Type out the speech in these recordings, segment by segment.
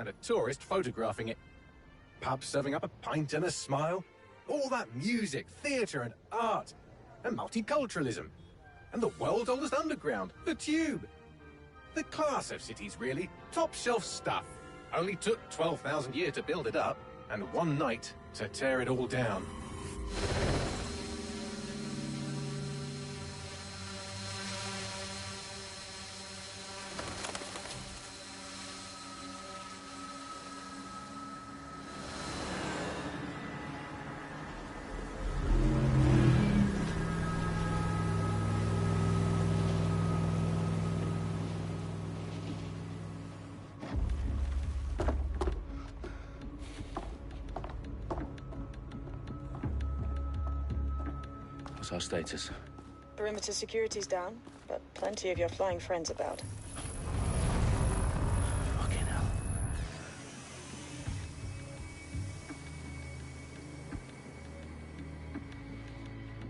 and a tourist photographing it. Pubs serving up a pint and a smile. All that music, theatre and art, and multiculturalism. And the world's oldest underground, the Tube. The class of cities, really. Top shelf stuff. Only took 12,000 years to build it up, and one night to tear it all down. What's our status? Perimeter security's down, but plenty of your flying friends about. Fucking hell.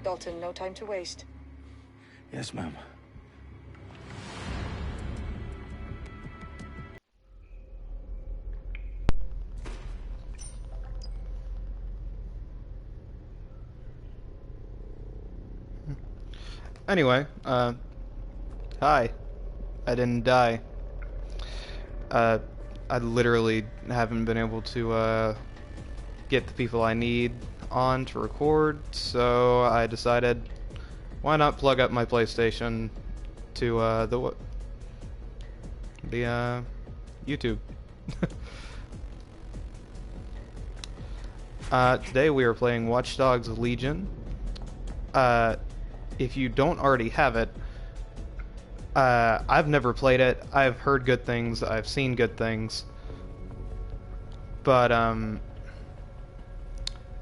Dalton, no time to waste. Yes, ma'am. Anyway, hi. I didn't die. I literally haven't been able to, get the people I need on to record, so I decided, why not plug up my PlayStation to, the YouTube. Today we are playing Watchdogs Legion. If you don't already have it, I've never played it. I've heard good things. I've seen good things. But,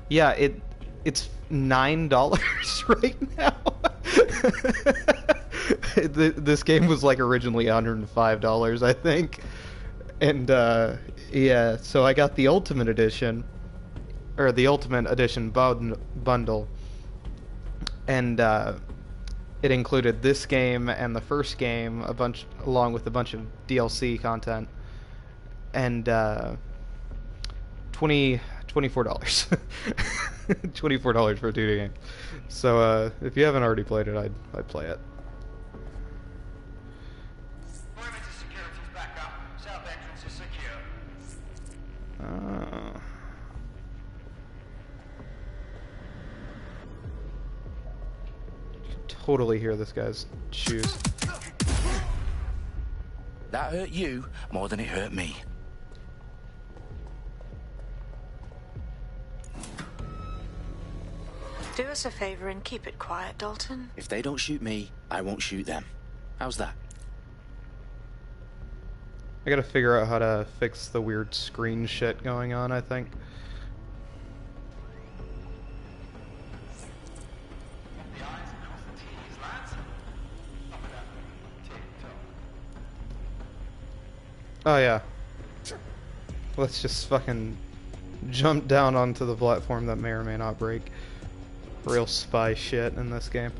yeah, it's $9 right now. This game was, like, originally $105, I think. And, yeah, so I got the Ultimate Edition, or the Ultimate Edition bundle. And, it included this game and the first game, along with a bunch of DLC content, and $24. $24 for a 2D game. So if you haven't already played it, I'd play it. Perimeter security's back up. South entrance is secure. Totally hear this guy's shoes. That hurt you more than it hurt me. Do us a favor and keep it quiet, Dalton. If they don't shoot me, I won't shoot them. How's that? I gotta figure out how to fix the weird screen shit going on, I think. Oh yeah. Let's just fucking jump down onto the platform that may or may not break. Real spy shit in this game.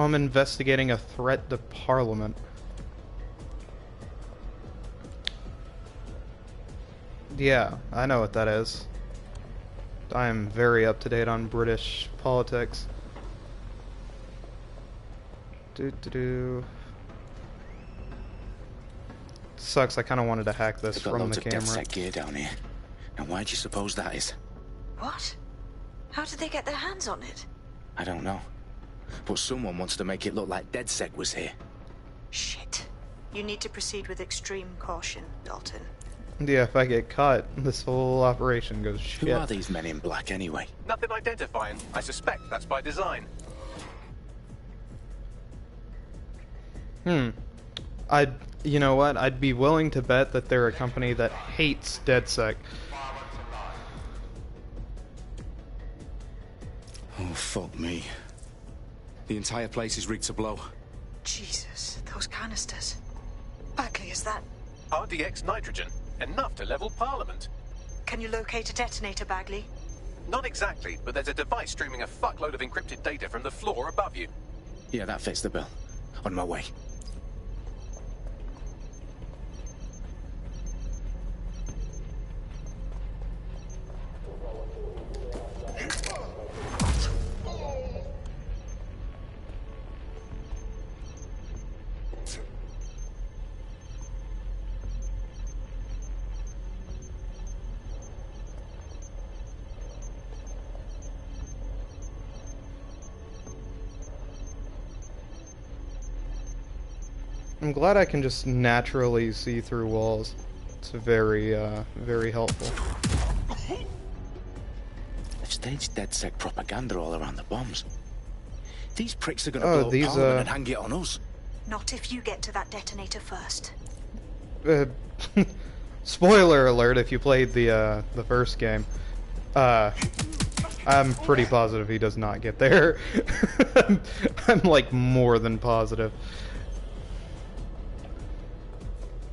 I'm investigating a threat to Parliament. Yeah, I know what that is. I am very up to date on British politics. Sucks, I kind of wanted to hack this They've got from loads the of camera. DedSec gear down here. And why do you suppose that is? What? How did they get their hands on it? I don't know. But someone wants to make it look like DedSec was here. Shit. You need to proceed with extreme caution, Dalton. Yeah, if I get caught, this whole operation goes shit. Who are these men in black anyway? Nothing identifying. I suspect that's by design. You know what? I'd be willing to bet that they're a company that hates DedSec. Oh, fuck me. The entire place is rigged to blow. Jesus, those canisters. Bagley, is that... RDX nitrogen. Enough to level Parliament. Can you locate a detonator, Bagley? Not exactly, but there's a device streaming a fuckload of encrypted data from the floor above you. Yeah, that fits the bill. On my way. I'm glad I can just naturally see through walls. It's very, very helpful. They've staged DedSec propaganda all around the bombs. These pricks are gonna Oh, blow these, Parliament and hang it on us. Not if you get to that detonator first. Spoiler alert if you played the first game. I'm pretty positive he does not get there. I'm like more than positive.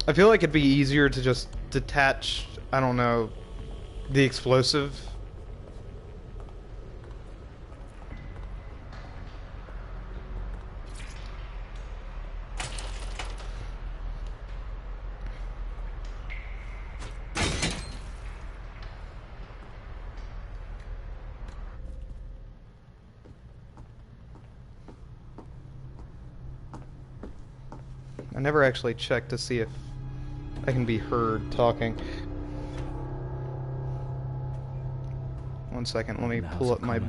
I feel like it'd be easier to just detach, I don't know, the explosive. I never actually checked to see if I can be heard talking. One second, let me pull up my...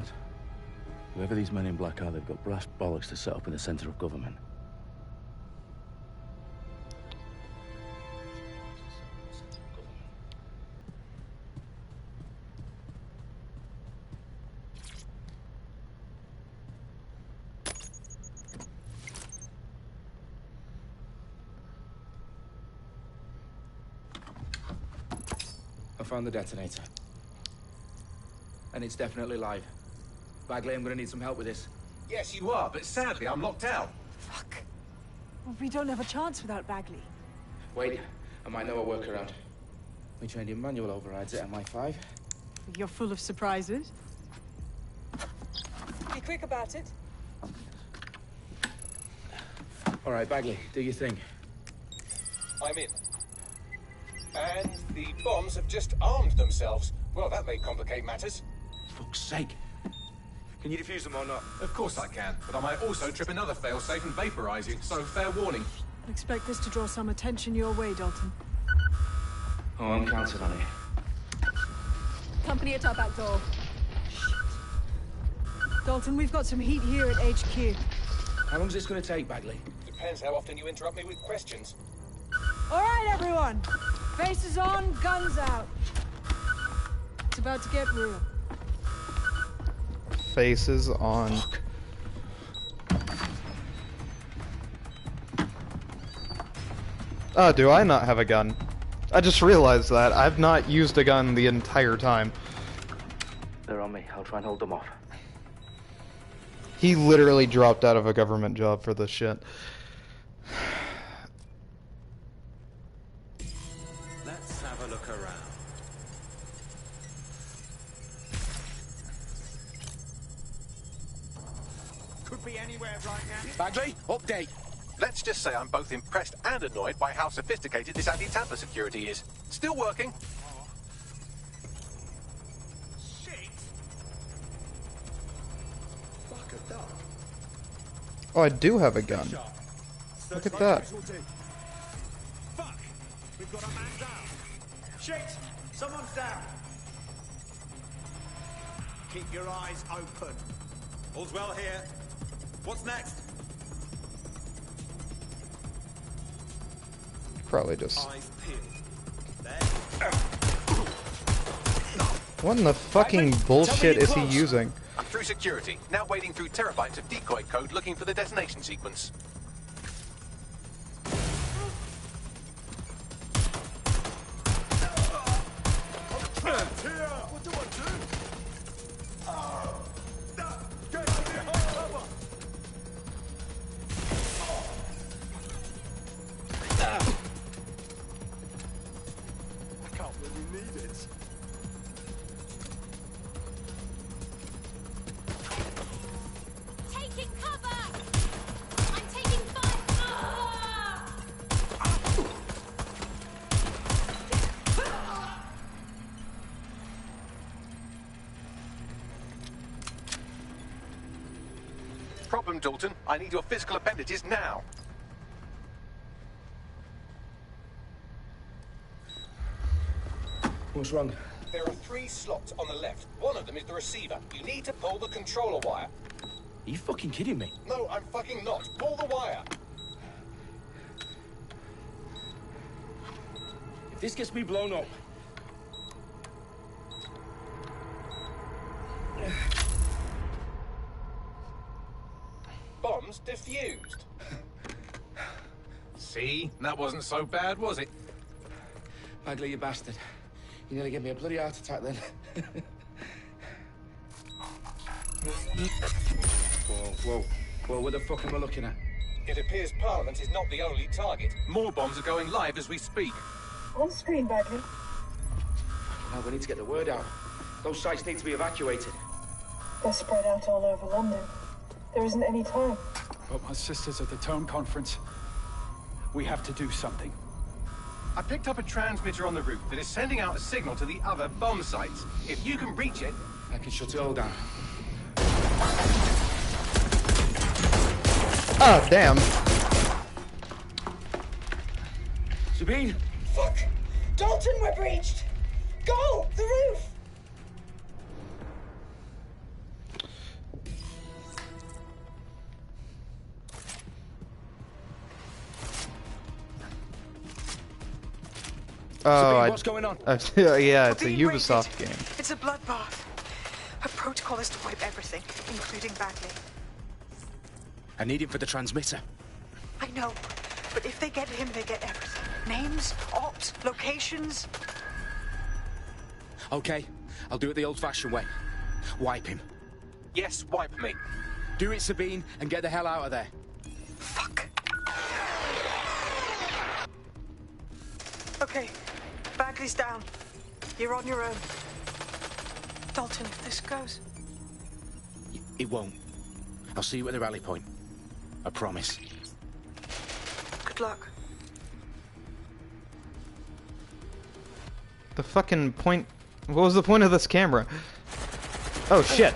Whoever these men in black are, they've got brass bollocks to set up in the centre of government. I found the detonator. And it's definitely live. Bagley, I'm gonna need some help with this. Yes, you are, but sadly I'm locked out. Fuck. Well, we don't have a chance without Bagley. Wait, I might know a workaround. We trained in manual overrides at MI5. You're full of surprises. Be quick about it. All right, Bagley, do your thing. I'm in. And the bombs have just armed themselves. Well, that may complicate matters. Fuck's sake. Can you defuse them or not? Of course I can, but I might also trip another failsafe and vaporize you, so fair warning. I expect this to draw some attention your way, Dalton. Oh, I'm counting on it. Company at our back door. Dalton, we've got some heat here at HQ. How long is this gonna take, Bagley? Depends how often you interrupt me with questions. All right, everyone. Faces on, guns out. It's about to get real. Faces on. Oh, do I not have a gun? I just realized that. I've not used a gun the entire time. They're on me. I'll try and hold them off. He literally dropped out of a government job for this shit. Let's have a look around. could be anywhere right now. Bagley, update. Let's just say I'm both impressed and annoyed by how sophisticated this anti-tamper security is. Still working. Shit! Fuck a duck. Oh, I do have a gun. Look at that. Fuck! We've got a man down. Shit! Someone's down. Keep your eyes open. All's well here. What's next? Probably just... Eyes peeled. There. What in the fucking bullshit is he using? I'm through security, now wading through terabytes of decoy code looking for the detonation sequence. What do I do? Get behind cover! I can't really need it. Taking cover! I'm taking fire! Problem, Dalton. I need your physical appendages now. What's wrong? There are 3 slots on the left. One of them is the receiver. You need to pull the controller wire. Are you fucking kidding me? No, I'm fucking not. Pull the wire. If this gets me blown up... Bombs defused. See? That wasn't so bad, was it? Bagley, you bastard. You nearly gave me a bloody heart attack then. Whoa. What the fuck am I looking at? It appears Parliament is not the only target. More bombs are going live as we speak. On screen, Bagley. Now we need to get the word out. Those sites need to be evacuated. They're spread out all over London. There isn't any time. But my sister's at the Tone Conference. We have to do something. I picked up a transmitter on the roof that is sending out a signal to the other bomb sites. If you can reach it... I can shut it all down. Oh, damn. Sabine! Fuck! Dalton, we're breached! Go! The roof! Sabine, what's going on? Yeah, it's a Being Ubisoft raided. game. It's a bloodbath. Our protocol is to wipe everything, including Bagley. I need him for the transmitter. I know, but if they get him, they get everything. Names, ops, locations. Okay, I'll do it the old-fashioned way. Wipe him. Yes, wipe me. Do it, Sabine, and get the hell out of there. Fuck. Okay, Bagley's down. You're on your own. Dalton, if this goes... It won't. I'll see you at the rally point. I promise. Good luck. The fucking point... What was the point of this camera? Oh, shit.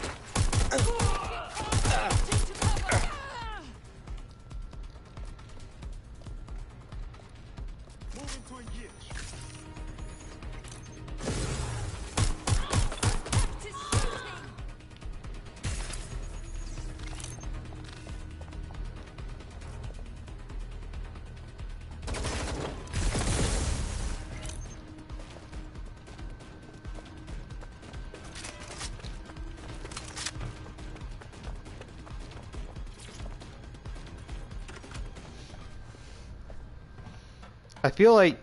I feel like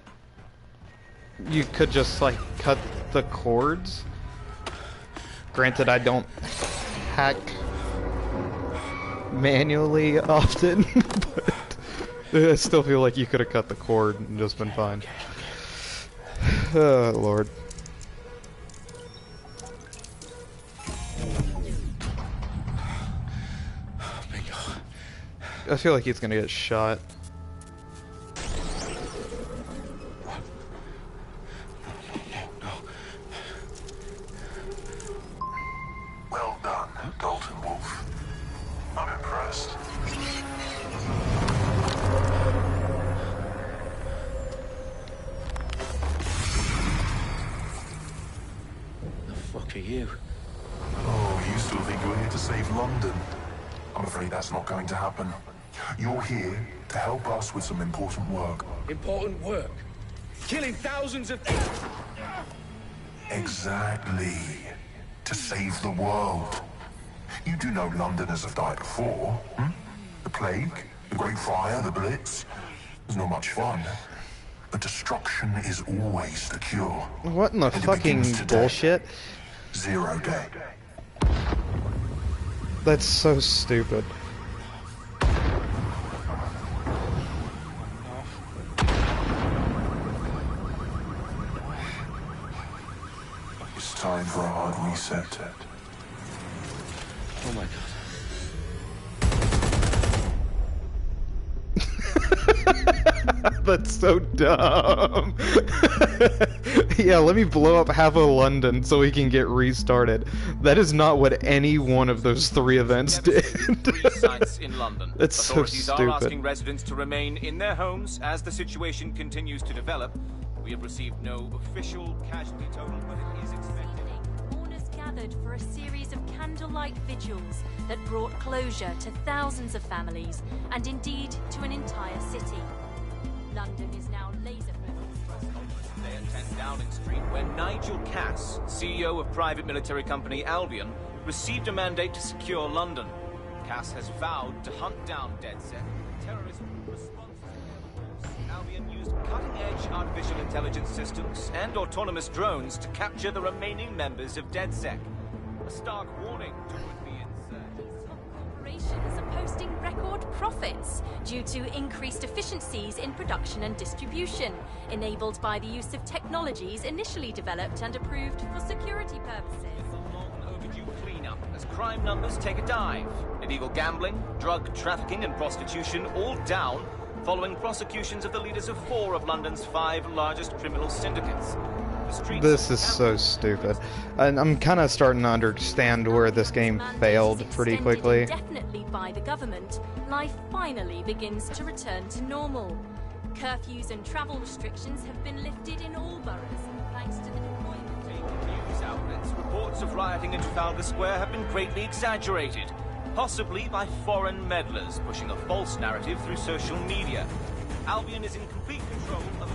you could just like cut the cords. Granted, I don't hack manually often, but I still feel like you could have cut the cord and just been fine. Oh, Lord. Bingo. I feel like he's gonna get shot. Well done, Dalton Wolf. I'm impressed. The fuck are you? Oh, you still think you're here to save London? I'm afraid that's not going to happen. You're here to help us with some important work. Important work? Killing thousands of... Exactly. To save the world. You do know Londoners have died before, hmm? The Plague, the Great Fire, the Blitz. It's not much fun. But destruction is always the cure. What in the fucking bullshit? 0 day. That's so stupid. It's time for a hard reset. Oh my god. That's so dumb. Yeah, let me blow up half of London so we can get restarted. That is not what any one of those 3 events did. 3 sites in London. That's so Authorities stupid. are asking residents to remain in their homes as the situation continues to develop. We have received no official casualty total, but it is expected. Mourners gathered for a series of candlelight vigils that brought closure to thousands of families and indeed to an entire city. London is now laser-focused. Today at 10 Downing Street, where Nigel Cass, CEO of private military company Albion, received a mandate to secure London. Cass has vowed to hunt down DedSec, terrorism responsible. Albion used cutting-edge artificial intelligence systems and autonomous drones to capture the remaining members of DedSec. A stark warning to would-be insurgents. Corporations are posting record profits due to increased efficiencies in production and distribution, enabled by the use of technologies initially developed and approved for security purposes. It's a long overdue cleanup as crime numbers take a dive. Illegal gambling, drug trafficking and prostitution all down following prosecutions of the leaders of 4 of London's 5 largest criminal syndicates. This is so stupid. And I'm kind of starting to understand where this game failed pretty quickly. Indefinitely by the government, life finally begins to return to normal. Curfews and travel restrictions have been lifted in all boroughs, thanks to the deployment of news outlets. Reports of rioting in Trafalgar Square have been greatly exaggerated, possibly by foreign meddlers pushing a false narrative through social media. Albion is in complete control of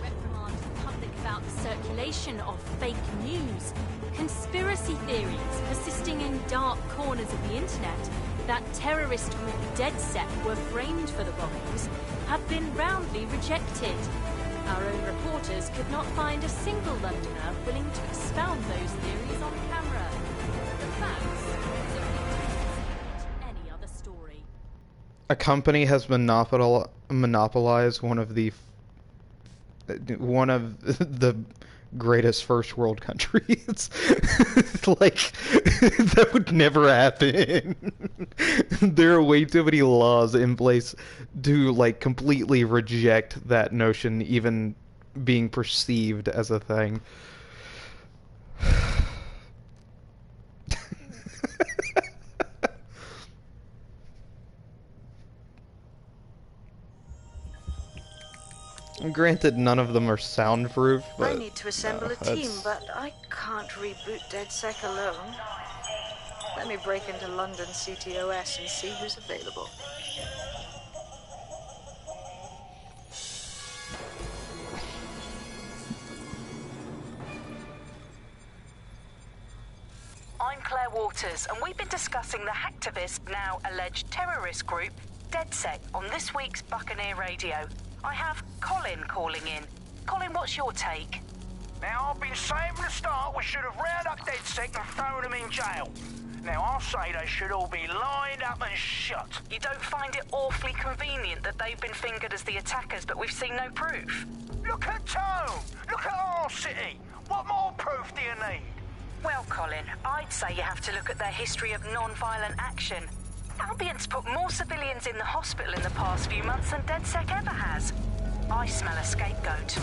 reprimand the public about the circulation of fake news, conspiracy theories persisting in dark corners of the internet that terrorist group DedSec were framed for the bombings have been roundly rejected. Our own reporters could not find a single Londoner willing to expound those theories on camera. The facts any other story. A company has monopolized one of the greatest first world countries. Like, that would never happen. There are way too many laws in place to, like, completely reject that notion even being perceived as a thing. Granted, none of them are soundproof, but... I need to assemble a team, but I can't reboot DedSec alone. Let me break into London CTOS and see who's available. I'm Claire Waters, and we've been discussing the hacktivist, now alleged terrorist group, DedSec, on this week's Buccaneer Radio. I have Colin calling in. Colin, what's your take? Now, I've been saying from the start we should have rounded up DedSec and thrown them in jail. Now, I'll say they should all be lined up and shot. You don't find it awfully convenient that they've been fingered as the attackers, but we've seen no proof? Look at Tone! Look at our city! What more proof do you need? Well, Colin, I'd say you have to look at their history of non-violent action. Albion's put more civilians in the hospital in the past few months than DedSec ever has. I smell a scapegoat.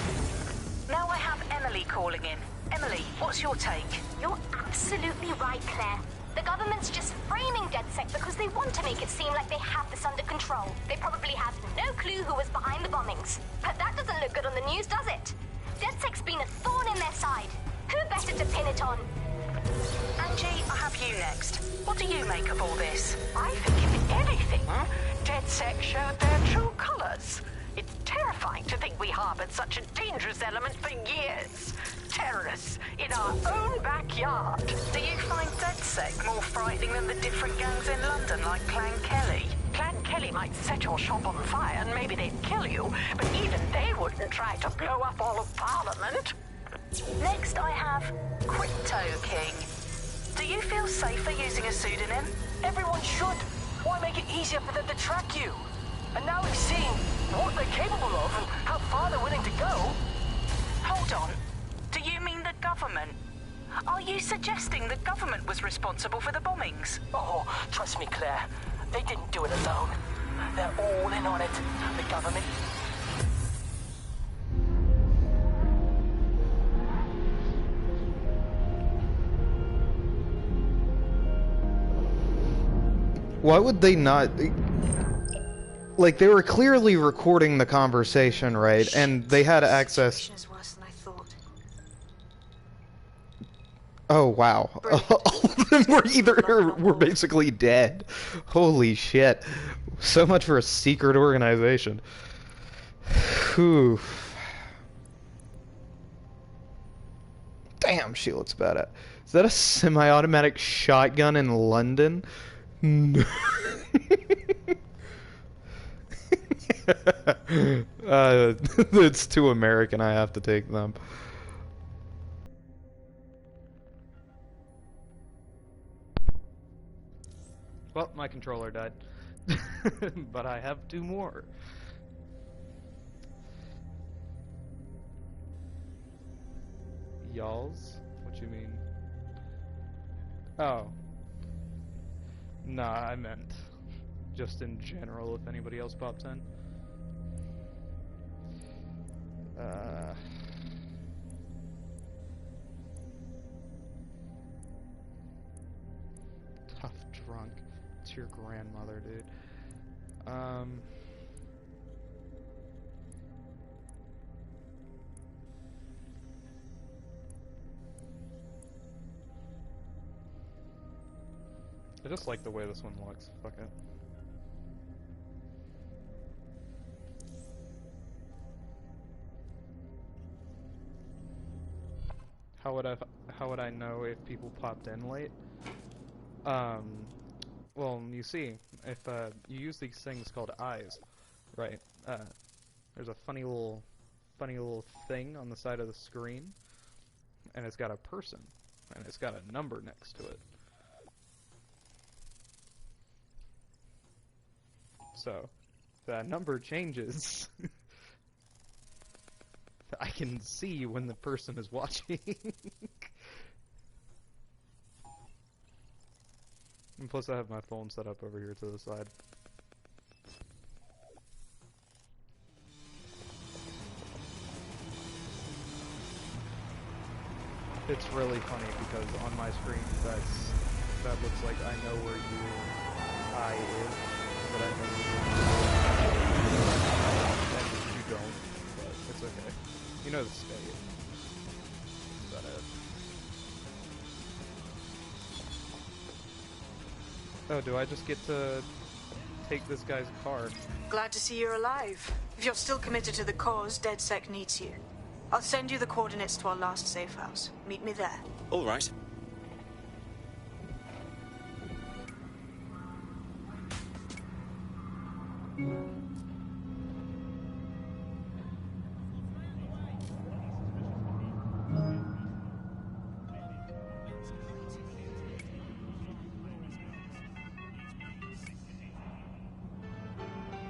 Now I have Emily calling in. Emily, what's your take? You're absolutely right, Claire. The government's just framing DedSec because they want to make it seem like they have this under control. They probably have no clue who was behind the bombings. But that doesn't look good on the news, does it? DedSec's been a thorn in their side. Who better to pin it on? Angie, I have you next. What do you make of all this? I think if anything, DedSec showed their true colors. It's terrifying to think we harbored such a dangerous element for years. Terrorists in our own backyard. Do you find DedSec more frightening than the different gangs in London, like Clan Kelly? Clan Kelly might set your shop on fire and maybe they'd kill you, but even they wouldn't try to blow up all of Parliament. Next I have Crypto King. Do you feel safer using a pseudonym? Everyone should. Why make it easier for them to track you? And now we've seen what they're capable of and how far they're willing to go. Hold on. Do you mean the government? Are you suggesting the government was responsible for the bombings? Oh, trust me, Claire. They didn't do it alone. They're all in on it. The government. Why would they not... Like, they were clearly recording the conversation, right? And they had access... Worse than I thought. Oh, wow. All of them were basically dead. Holy shit. So much for a secret organization. Whew. Damn, she looks bad at. Is that a semi-automatic shotgun in London? No. It's too American, I have to take them. Well, my controller died. But I have 2 more. Y'alls? What you mean? Oh. Nah, I meant just in general, if anybody else pops in. Tough drunk. It's your grandmother, dude. I just like the way this one looks. Fuck it. How would I know if people popped in late? Well, you see, if you use these things called eyes, right? There's a funny little thing on the side of the screen, and it's got a person, and it's got a number next to it. So, if that number changes, I can see when the person is watching. And plus I have my phone set up over here to the side. It's really funny because on my screen that looks like I know where your eye is, but I know you don't, but it's okay. You know the state. Is that it? Oh, do I just get to take this guy's car? Glad to see you're alive. If you're still committed to the cause, DedSec needs you. I'll send you the coordinates to our last safe house. Meet me there. All right.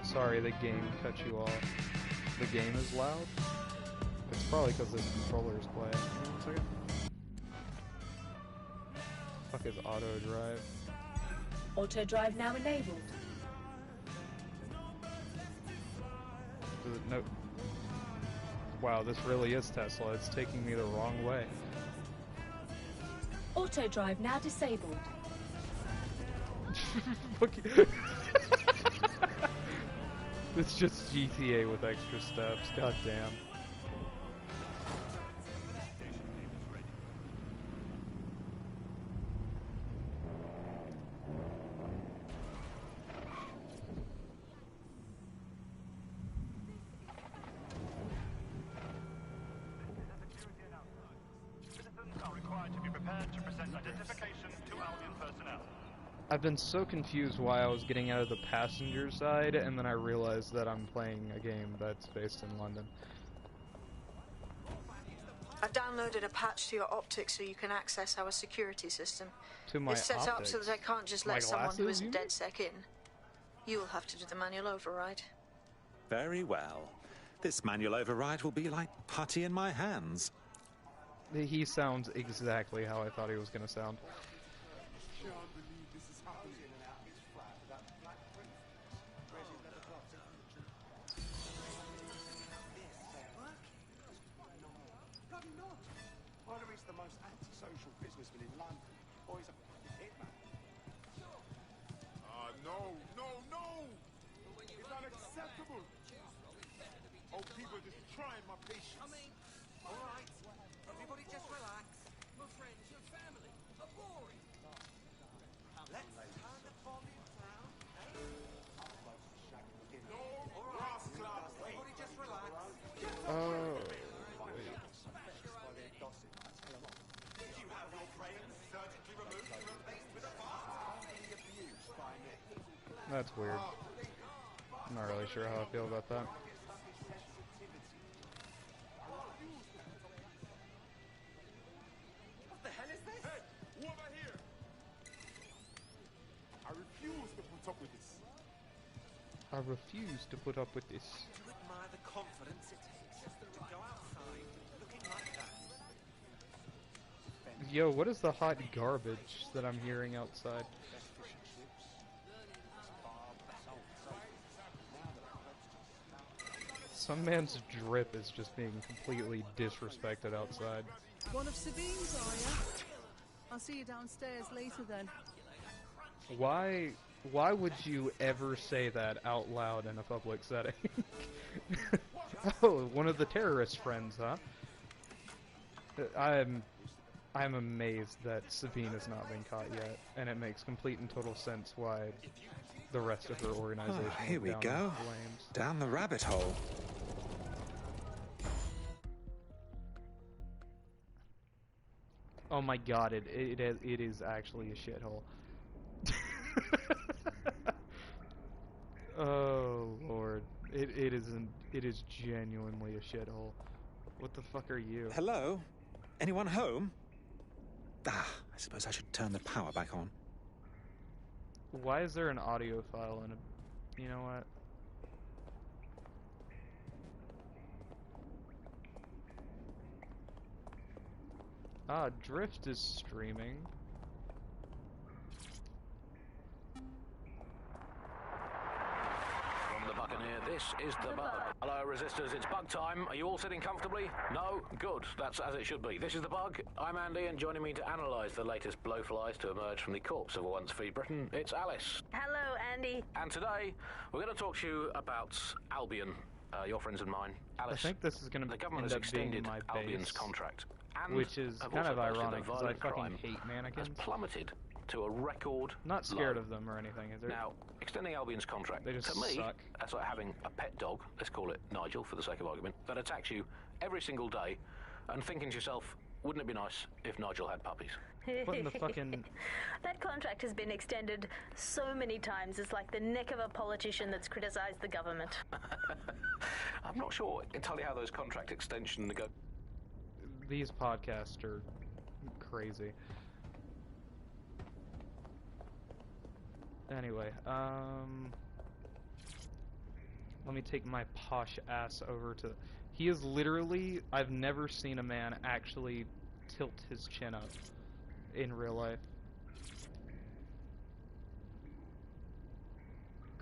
Sorry, the game cut you off. The game is loud? It's probably because this controller is quiet. Hang on 1 second. Fuck is auto drive? Auto drive now enabled. No. Wow, this really is Tesla. It's taking me the wrong way. Auto drive now disabled. It's just GTA with extra steps. God damn. I've been so confused why I was getting out of the passenger side, and then I realized that I'm playing a game that's based in London. I've downloaded a patch to your optics so you can access our security system. To my It's set up optics? so that I can't just let My someone who glasses, isn't you mean? DedSec in. You'll have to do the manual override. Very well. This manual override will be like putty in my hands. He sounds exactly how I thought he was going to sound. Either he's the most antisocial businessman in London, or he's a hitman. No! It's unacceptable! Oh, people just trying my patience. All right, everybody just relax. My friends, your family are boring. Let's turn the volume down. No, all right, everybody just relax. Oh. You have your brains surgically removed and replaced with a part. That's weird. I'm not really sure how I feel about that. What the hell is this? Hey, over here! I refuse to put up with this. I refuse to put up with this. You admire the confidence it takes to go outside looking like that. Yo, what is the hot garbage that I'm hearing outside? Some man's drip is just being completely disrespected outside. One of Sabine's, are you? I'll see you downstairs later then. Why would you ever say that out loud in a public setting? Oh, one of the terrorist friends, huh? I'm amazed that Sabine has not been caught yet, and it makes complete and total sense why the rest of her organization Here we down go. in flames. Down the rabbit hole. Oh my god, it is actually a shithole. Oh lord, it is genuinely a shithole. What the fuck are you? Hello? Anyone home? I suppose I should turn the power back on. Why is there an audio file in a... You know what? Drift is streaming. From the Buccaneer, this is the Bug. Hello, Resistors, it's Bug time. Are you all sitting comfortably? No? Good. That's as it should be. This is the Bug. I'm Andy, and joining me to analyse the latest blowflies to emerge from the corpse of a once free Britain, it's Alice. Hello, Andy. And today, we're going to talk to you about Albion, your friends and mine. Alice, I think this is going to the government end has up being extended my Albion's base, contract. And which is have kind also of posted ironic that because I violent fucking crime hate mannequins. has plummeted to a record Not scared low. of them or anything, is there? Now, extending Albion's contract, They just to me, suck. that's like having a pet dog, let's call it Nigel for the sake of argument, that attacks you every single day and thinking to yourself, wouldn't it be nice if Nigel had puppies? What in the fucking... That contract has been extended so many times, it's like the neck of a politician that's criticised the government. I'm not sure entirely how those contract extensions go. These podcasts are crazy. Anyway, let me take my posh ass over to... He is literally... I've never seen a man actually tilt his chin up in real life.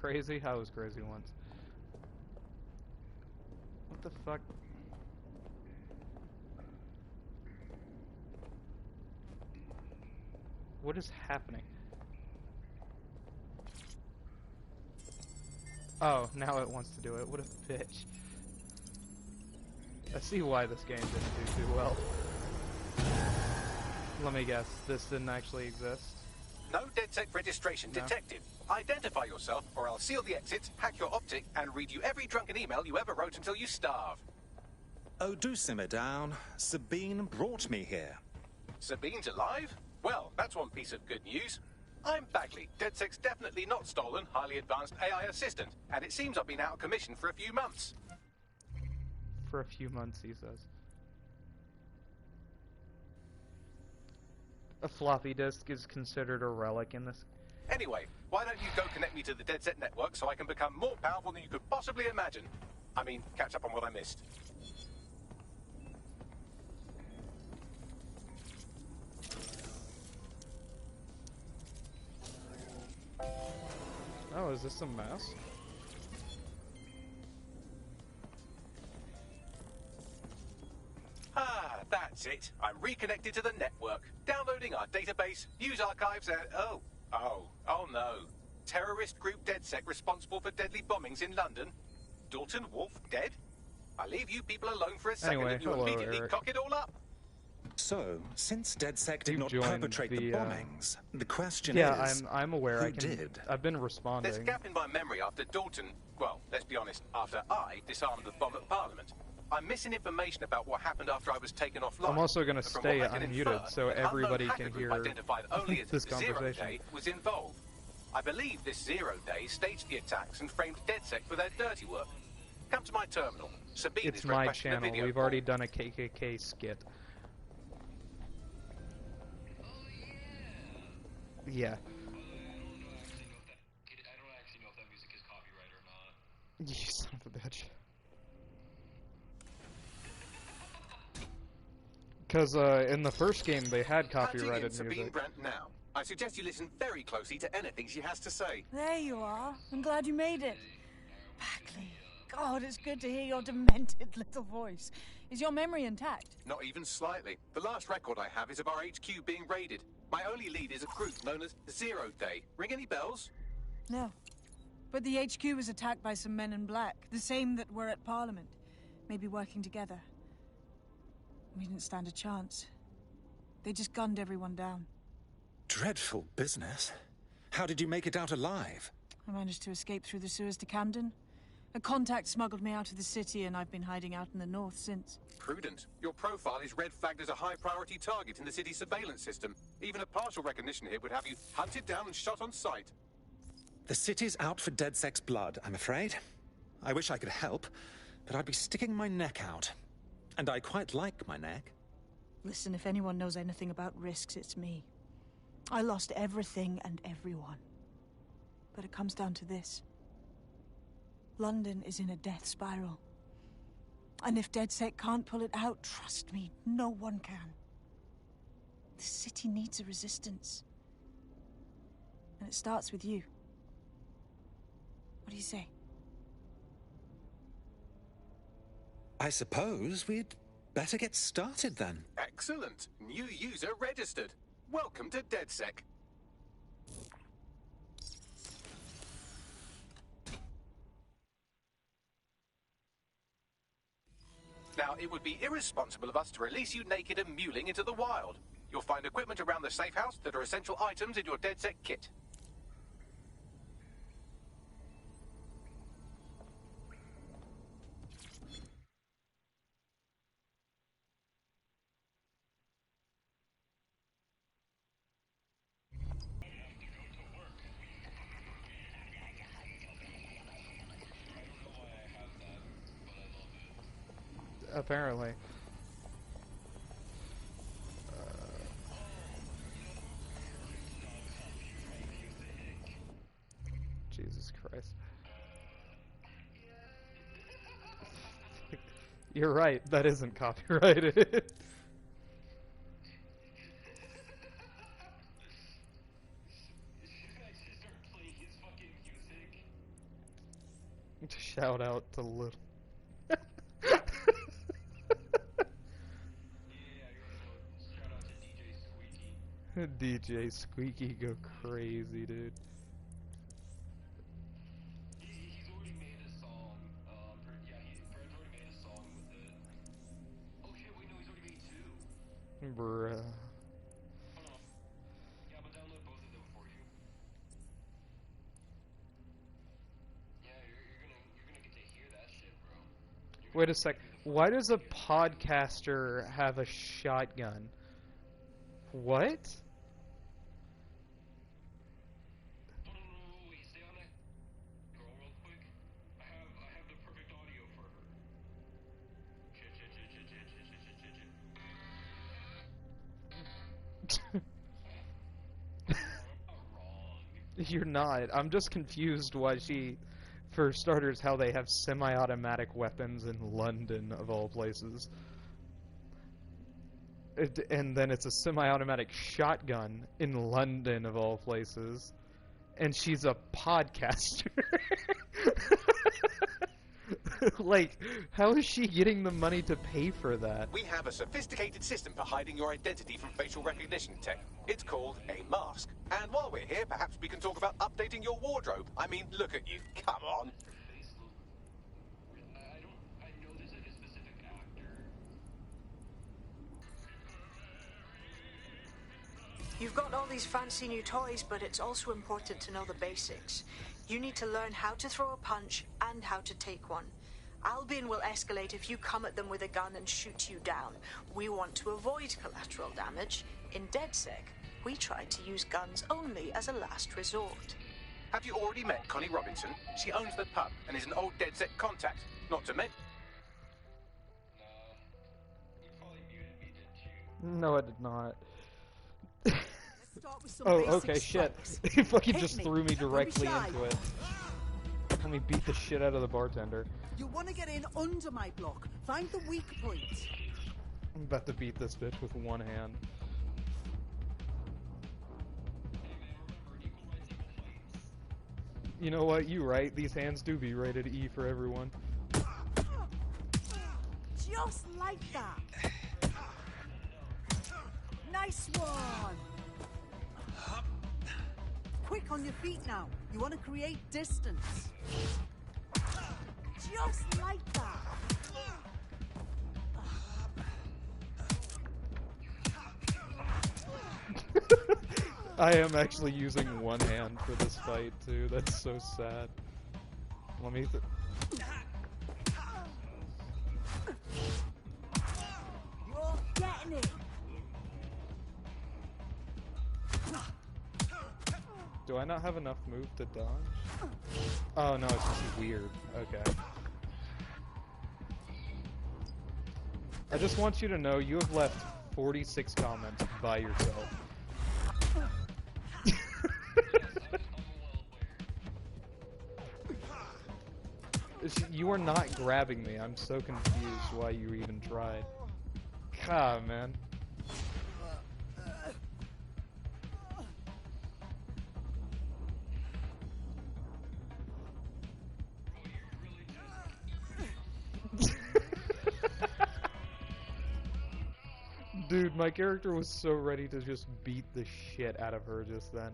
crazy? I was crazy once. What the fuck? What is happening? Oh, now it wants to do it. What a bitch. I see why this game didn't do too well. Let me guess, this didn't actually exist? No DedSec registration detected. Identify yourself, or I'll seal the exits, hack your optic, and read you every drunken email you ever wrote until you starve. Oh, do simmer down. Sabine brought me here. Sabine's alive? Well, that's one piece of good news. I'm Bagley, DedSec's definitely not stolen, highly advanced AI assistant, and it seems I've been out of commission for a few months. For a few months, he says. A floppy disk is considered a relic in this. Anyway, why don't you go connect me to the DedSec network so I can become more powerful than you could possibly imagine? I mean, catch up on what I missed. Oh, is this a mess? Ah, that's it. I'm reconnected to the network. Downloading our database, news archives, and... Oh no. Terrorist group DedSec responsible for deadly bombings in London. Dalton Wolf dead? I leave you people alone for a second Anyway, and you hello, immediately Eric. cock it all up. So, since DedSec did You've not joined perpetrate the the, bombings, the question Yeah, is... I'm aware. Who did? I've been There's a responding. gap in my memory after Dalton... Well, let's be honest, after I disarmed the bomb at Parliament. I'm missing information about what happened after I was taken offline. I'm also going to But from stay what I can unmuted infer, so an everybody unknown can hacker hear group identified only as this Zero conversation. Day was involved. I believe this Zero Day staged the attacks and framed DedSec for their dirty work. Come to my terminal. Sabine It's is my requesting a channel. video We've call. already done a KKK skit. Yeah. You son of a bitch. Because in the first game they had Hunting in copyrighted Sabine music. Brandt now. I suggest you listen very closely to anything she has to say. There you are. I'm glad you made it. Bagley. God, it's good to hear your demented little voice. Is your memory intact? Not even slightly. The last record I have is of our HQ being raided. My only lead is a group known as Zero Day. Ring any bells? No. But the HQ was attacked by some men in black, the same that were at Parliament. Maybe working together. We didn't stand a chance. They just gunned everyone down. Dreadful business. How did you make it out alive? I managed to escape through the sewers to Camden. A contact smuggled me out of the city, and I've been hiding out in the north since. Prudent. Your profile is red flagged as a high-priority target in the city's surveillance system. Even a partial recognition here would have you hunted down and shot on sight. The city's out for DedSec's blood, I'm afraid. I wish I could help, but I'd be sticking my neck out. And I quite like my neck. Listen, if anyone knows anything about risks, it's me. I lost everything and everyone. But it comes down to this. London is in a death spiral. And if DedSec can't pull it out, trust me, no one can. The city needs a resistance. And it starts with you. What do you say? I suppose we'd better get started then. Excellent. New user registered. Welcome to DedSec. Now, it would be irresponsible of us to release you naked and mewling into the wild. You'll find equipment around the safe house that are essential items in your DedSec kit. Apparently. Jesus Christ. You're right, that isn't copyrighted. Shout out to Little. DJ Squeaky go crazy, dude. He's already made a song. Fred's already made a song with it. Oh shit, wait, no, he's already made two. Bruh. Hold on. Yeah, but download both of them for you. Yeah, you're gonna get to hear that shit, bro. Wait a sec. Why does a podcaster have a shotgun? What? No, wait, stay on that girl real quick. I have the perfect audio for her. Shit. You're not. I'm just confused why she, for starters, how they have semi-automatic weapons in London, of all places. And then it's a semi-automatic shotgun in London, of all places. And she's a podcaster. Like, how is she getting the money to pay for that? We have a sophisticated system for hiding your identity from facial recognition tech. It's called a mask. And while we're here, perhaps we can talk about updating your wardrobe. I mean, look at you. Come on. I know there's like a specific actor. You've got all these fancy new toys, but it's also important to know the basics. You need to learn how to throw a punch and how to take one. Albion will escalate if you come at them with a gun and shoot you down. We want to avoid collateral damage. In DedSec, we try to use guns only as a last resort. Have you already met Connie Robinson? She owns the pub and is an old DedSec contact. Not to mention... No, I did not. Start with some Oh, basic okay, shit. strikes. He fucking Hit just me. threw me Don't be directly shy. into it. Let me beat the shit out of the bartender. You want to get in under my block. Find the weak point. I'm about to beat this bitch with one hand. You know what? You right. These hands do be rated E for everyone. Just like that. Nice one. Quick on your feet now. You want to create distance. Just like that. I am actually using one hand for this fight, too. That's so sad. Let me... You're getting it. Do I not have enough move to dodge? Oh, no, it's just weird. Okay. I just want you to know you have left 46 comments by yourself. You are not grabbing me. I'm so confused why you even tried. God, man. Dude, my character was so ready to just beat the shit out of her just then.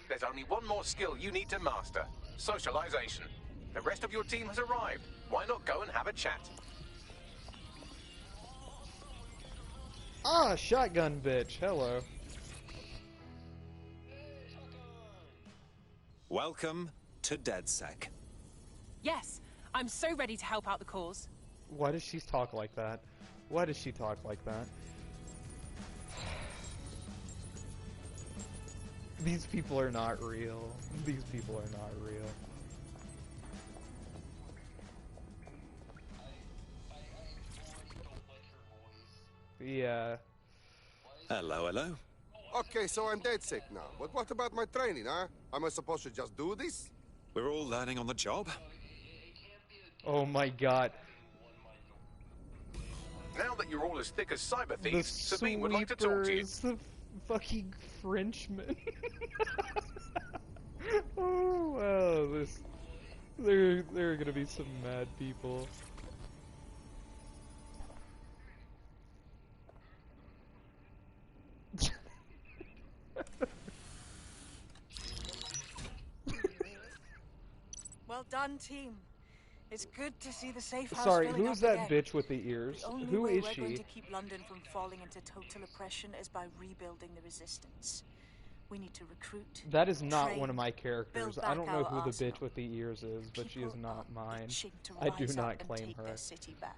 There's only one more skill you need to master. Socialization. The rest of your team has arrived. Why not go and have a chat? Ah, shotgun bitch. Hello. Welcome to DedSec. Yes, I'm so ready to help out the cause. Why does she talk like that? Why does she talk like that? These people are not real. These people are not real. Yeah. Hello, hello. Okay, so I'm DedSec now. But what about my training, huh? Am I supposed to just do this? We're all learning on the job. Oh my god. Now that you're all as thick as cyber The thieves, Sabine would like to talk to you. sweepers, the fucking Frenchmen. Oh wow, there are gonna be some mad people. Well done, team. It's good to see the safe house Sorry, filling who's up that again. bitch with the ears? The only Who way is we're going she? to keep London from falling into total oppression is by rebuilding the resistance. We need to recruit. That is not train, one of my characters. build I back don't know our who the arsenal. bitch with the ears is, but she is People not are mine. itching to I do rise not up and claim take her. their city back.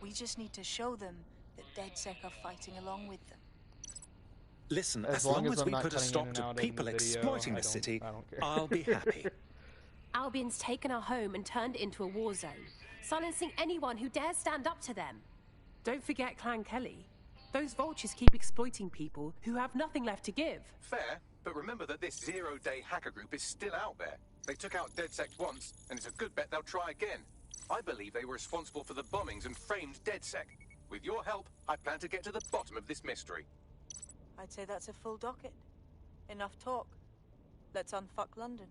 We just need to show them that DedSec are fighting along with them. Listen, As as long long as as I'm we not put a cutting in stop and to out in people the video, exploiting the I city, don't care. I'll be happy. Albion's taken our home and turned it into a war zone, silencing anyone who dares stand up to them. Don't forget Clan Kelly. Those vultures keep exploiting people who have nothing left to give. Fair, but remember that this zero-day hacker group is still out there. They took out DedSec once, and it's a good bet they'll try again. I believe they were responsible for the bombings and framed DedSec. With your help, I plan to get to the bottom of this mystery. I'd say that's a full docket. Enough talk. Let's unfuck London.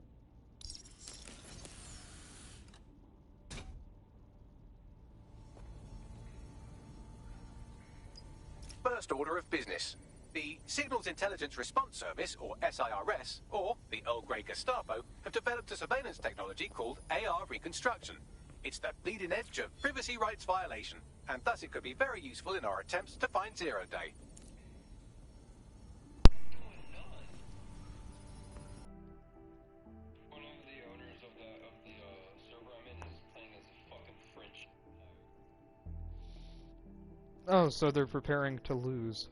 First order of business. The Signals Intelligence Response Service, or SIRS, or the Earl Grey Gestapo, have developed a surveillance technology called AR Reconstruction. It's the bleeding edge of privacy rights violation, and thus it could be very useful in our attempts to find Zero Day. One of the owners of the server I'm in is playing as a fucking French. Oh, so they're preparing to lose.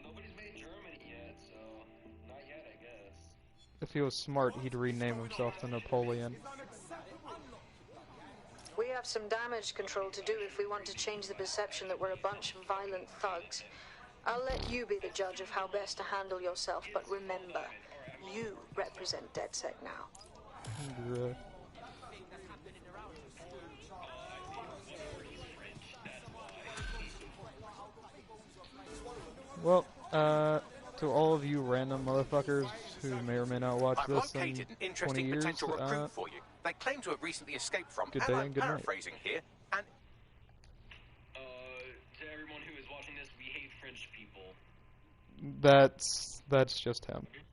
Nobody's made Germany yet, so not yet, I guess. If he was smart, he'd rename himself to Napoleon. We have some damage control to do if we want to change the perception that we're a bunch of violent thugs. I'll let you be the judge of how best to handle yourself, but remember, you represent DedSec now. Yeah. Well, to all of you random motherfuckers who may or may not watch I've this in located an 20 interesting years, potential recruit for you. They claim to have recently escaped from, good and day I'm and good night. paraphrasing here, and To everyone who is watching this, we hate French people. That's just him.